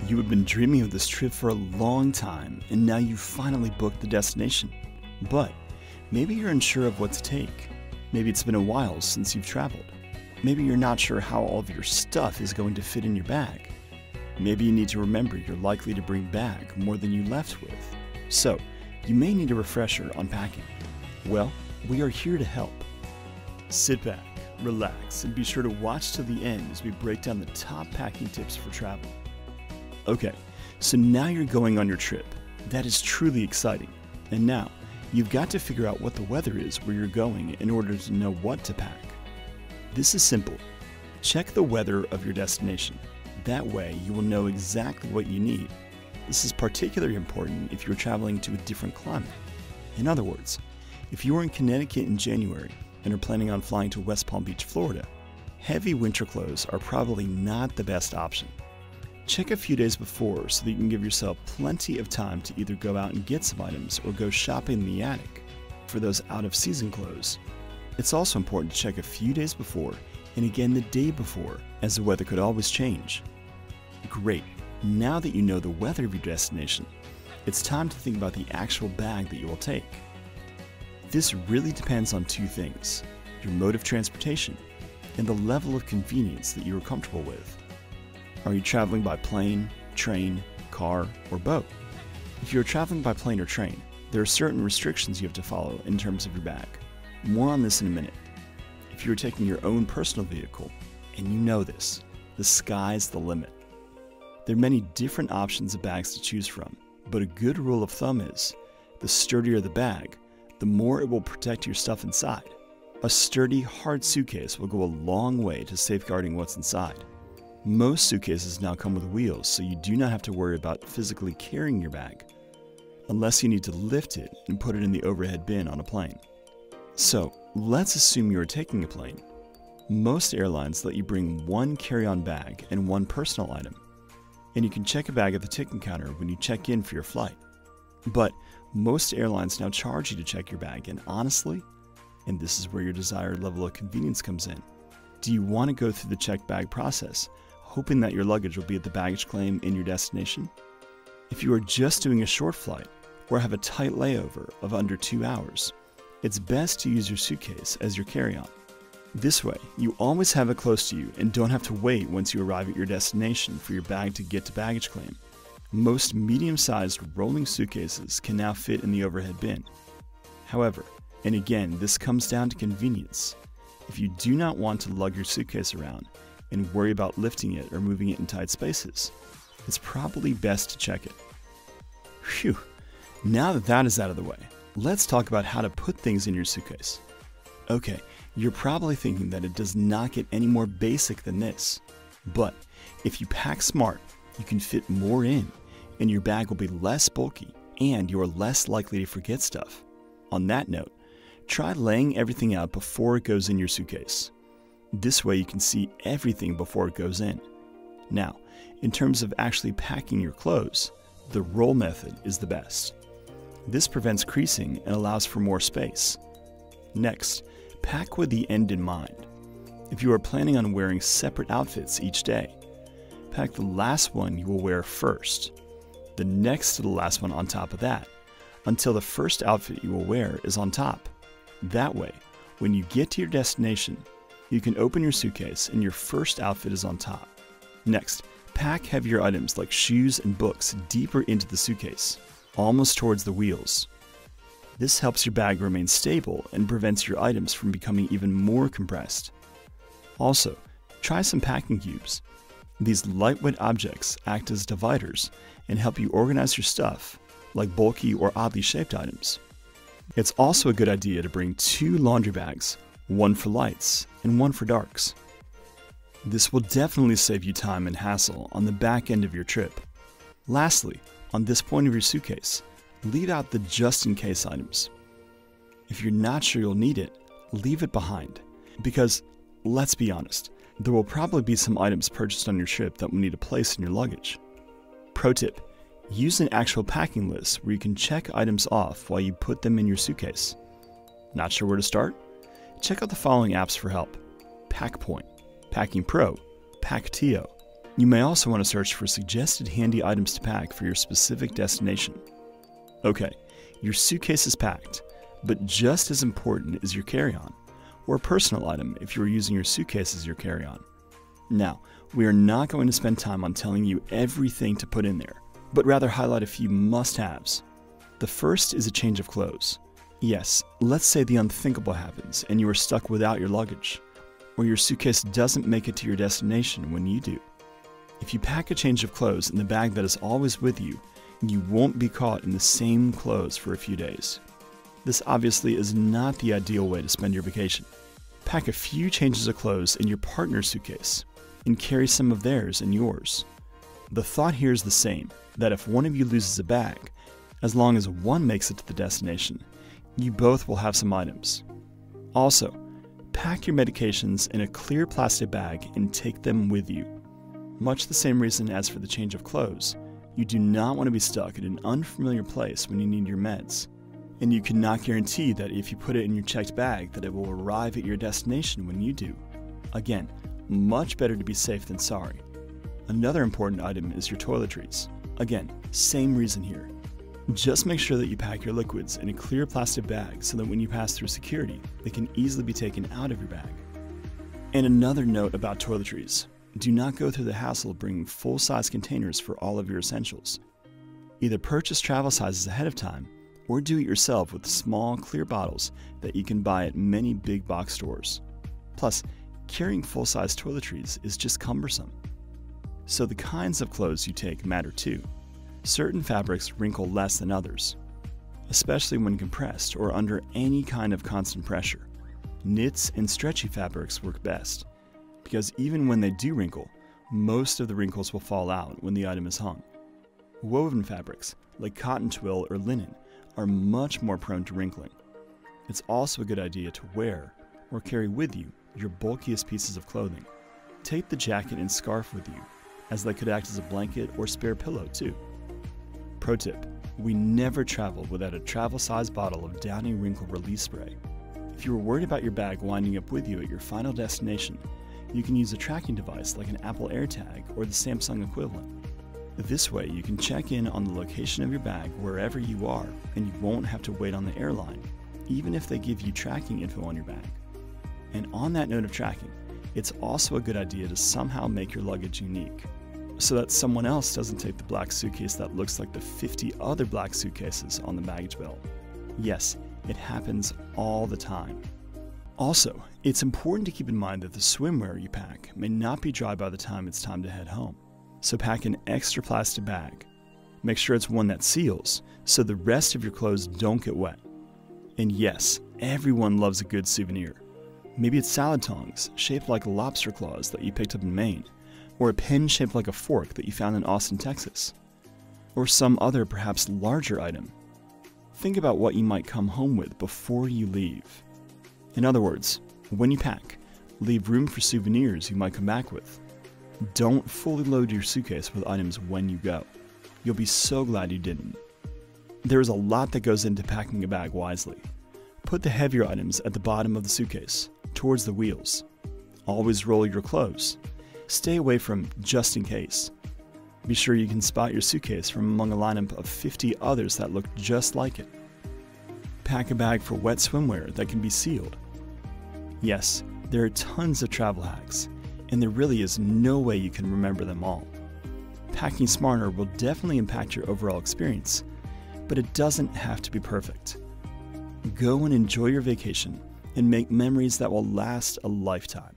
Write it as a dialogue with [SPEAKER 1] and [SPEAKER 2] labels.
[SPEAKER 1] You have been dreaming of this trip for a long time, and now you've finally booked the destination. But maybe you're unsure of what to take. Maybe it's been a while since you've traveled. Maybe you're not sure how all of your stuff is going to fit in your bag. Maybe you need to remember you're likely to bring back more than you left with. So, you may need a refresher on packing. Well, we are here to help. Sit back, relax, and be sure to watch till the end as we break down the top packing tips for travel. Okay, so now you're going on your trip. That is truly exciting. And now, you've got to figure out what the weather is where you're going in order to know what to pack. This is simple. Check the weather of your destination. That way, you will know exactly what you need. This is particularly important if you're traveling to a different climate. In other words, if you are in Connecticut in January and are planning on flying to West Palm Beach, Florida, heavy winter clothes are probably not the best option. Check a few days before so that you can give yourself plenty of time to either go out and get some items or go shopping in the attic for those out-of-season clothes. It's also important to check a few days before and again the day before, as the weather could always change. Great, now that you know the weather of your destination, it's time to think about the actual bag that you will take. This really depends on two things: your mode of transportation and the level of convenience that you are comfortable with. Are you traveling by plane, train, car, or boat? If you are traveling by plane or train, there are certain restrictions you have to follow in terms of your bag. More on this in a minute. If you are taking your own personal vehicle, and you know this, the sky's the limit. There are many different options of bags to choose from, but a good rule of thumb is, the sturdier the bag, the more it will protect your stuff inside. A sturdy, hard suitcase will go a long way to safeguarding what's inside. Most suitcases now come with wheels, so you do not have to worry about physically carrying your bag, unless you need to lift it and put it in the overhead bin on a plane. So, let's assume you are taking a plane. Most airlines let you bring one carry-on bag and one personal item, and you can check a bag at the ticket counter when you check in for your flight. But most airlines now charge you to check your bag, and honestly, and this is where your desired level of convenience comes in, do you want to go through the check bag process, hoping that your luggage will be at the baggage claim in your destination? If you are just doing a short flight or have a tight layover of under 2 hours, it's best to use your suitcase as your carry-on. This way, you always have it close to you and don't have to wait once you arrive at your destination for your bag to get to baggage claim. Most medium-sized rolling suitcases can now fit in the overhead bin. However, and again, this comes down to convenience. If you do not want to lug your suitcase around and worry about lifting it or moving it in tight spaces, it's probably best to check it. Phew, now that that is out of the way, let's talk about how to put things in your suitcase. Okay, you're probably thinking that it does not get any more basic than this, but if you pack smart, you can fit more in, and your bag will be less bulky, and you are less likely to forget stuff. On that note, try laying everything out before it goes in your suitcase. This way you can see everything before it goes in. Now, in terms of actually packing your clothes, the roll method is the best. This prevents creasing and allows for more space. Next, pack with the end in mind. If you are planning on wearing separate outfits each day, pack the last one you will wear first, the next to the last one on top of that, until the first outfit you will wear is on top. That way, when you get to your destination, you can open your suitcase and your first outfit is on top. Next, pack heavier items like shoes and books deeper into the suitcase, almost towards the wheels. This helps your bag remain stable and prevents your items from becoming even more compressed. Also, try some packing cubes. These lightweight objects act as dividers and help you organize your stuff, like bulky or oddly shaped items. It's also a good idea to bring 2 laundry bags, one for lights and one for darks. This will definitely save you time and hassle on the back end of your trip. Lastly, on this point of your suitcase, leave out the just-in-case items. If you're not sure you'll need it, leave it behind. Because, let's be honest, there will probably be some items purchased on your trip that will need a place in your luggage. Pro tip: use an actual packing list where you can check items off while you put them in your suitcase. Not sure where to start? Check out the following apps for help: PackPoint, Packing Pro, Packtio. You may also want to search for suggested handy items to pack for your specific destination. Okay, your suitcase is packed, but just as important is your carry-on, or a personal item if you are using your suitcase as your carry-on. Now, we are not going to spend time on telling you everything to put in there, but rather highlight a few must-haves. The first is a change of clothes. Yes, let's say the unthinkable happens and you are stuck without your luggage, or your suitcase doesn't make it to your destination when you do. If you pack a change of clothes in the bag that is always with you, you won't be caught in the same clothes for a few days. This obviously is not the ideal way to spend your vacation. Pack a few changes of clothes in your partner's suitcase and carry some of theirs in yours. The thought here is the same, that if one of you loses a bag, as long as one makes it to the destination, you both will have some items. Also, pack your medications in a clear plastic bag and take them with you. Much the same reason as for the change of clothes, you do not want to be stuck in an unfamiliar place when you need your meds. And you cannot guarantee that if you put it in your checked bag that it will arrive at your destination when you do. Again, much better to be safe than sorry. Another important item is your toiletries. Again, same reason here. Just make sure that you pack your liquids in a clear plastic bag so that when you pass through security, they can easily be taken out of your bag. And another note about toiletries. Do not go through the hassle of bringing full-size containers for all of your essentials. Either purchase travel sizes ahead of time, or do it yourself with small, clear bottles that you can buy at many big box stores. Plus, carrying full-size toiletries is just cumbersome. So the kinds of clothes you take matter too. Certain fabrics wrinkle less than others, especially when compressed or under any kind of constant pressure. Knits and stretchy fabrics work best, because even when they do wrinkle, most of the wrinkles will fall out when the item is hung. Woven fabrics, like cotton twill or linen, are much more prone to wrinkling. It's also a good idea to wear or carry with you your bulkiest pieces of clothing. Take the jacket and scarf with you, as they could act as a blanket or spare pillow too. Pro tip, we never travel without a travel-sized bottle of Downy Wrinkle Release Spray. If you are worried about your bag winding up with you at your final destination, you can use a tracking device like an Apple AirTag or the Samsung equivalent. This way, you can check in on the location of your bag wherever you are, and you won't have to wait on the airline, even if they give you tracking info on your bag. And on that note of tracking, it's also a good idea to somehow make your luggage unique, so that someone else doesn't take the black suitcase that looks like the 50 other black suitcases on the baggage belt. Yes, it happens all the time. Also, it's important to keep in mind that the swimwear you pack may not be dry by the time it's time to head home. So pack an extra plastic bag. Make sure it's one that seals, so the rest of your clothes don't get wet. And yes, everyone loves a good souvenir. Maybe it's salad tongs shaped like lobster claws that you picked up in Maine, or a pen shaped like a fork that you found in Austin, Texas, or some other perhaps larger item. Think about what you might come home with before you leave. In other words, when you pack, leave room for souvenirs you might come back with. Don't fully load your suitcase with items when you go. You'll be so glad you didn't. There is a lot that goes into packing a bag wisely. Put the heavier items at the bottom of the suitcase, towards the wheels. Always roll your clothes. Stay away from just in case. Be sure you can spot your suitcase from among a lineup of 50 others that look just like it. Pack a bag for wet swimwear that can be sealed. Yes, there are tons of travel hacks, and there really is no way you can remember them all. Packing smarter will definitely impact your overall experience, but it doesn't have to be perfect. Go and enjoy your vacation and make memories that will last a lifetime.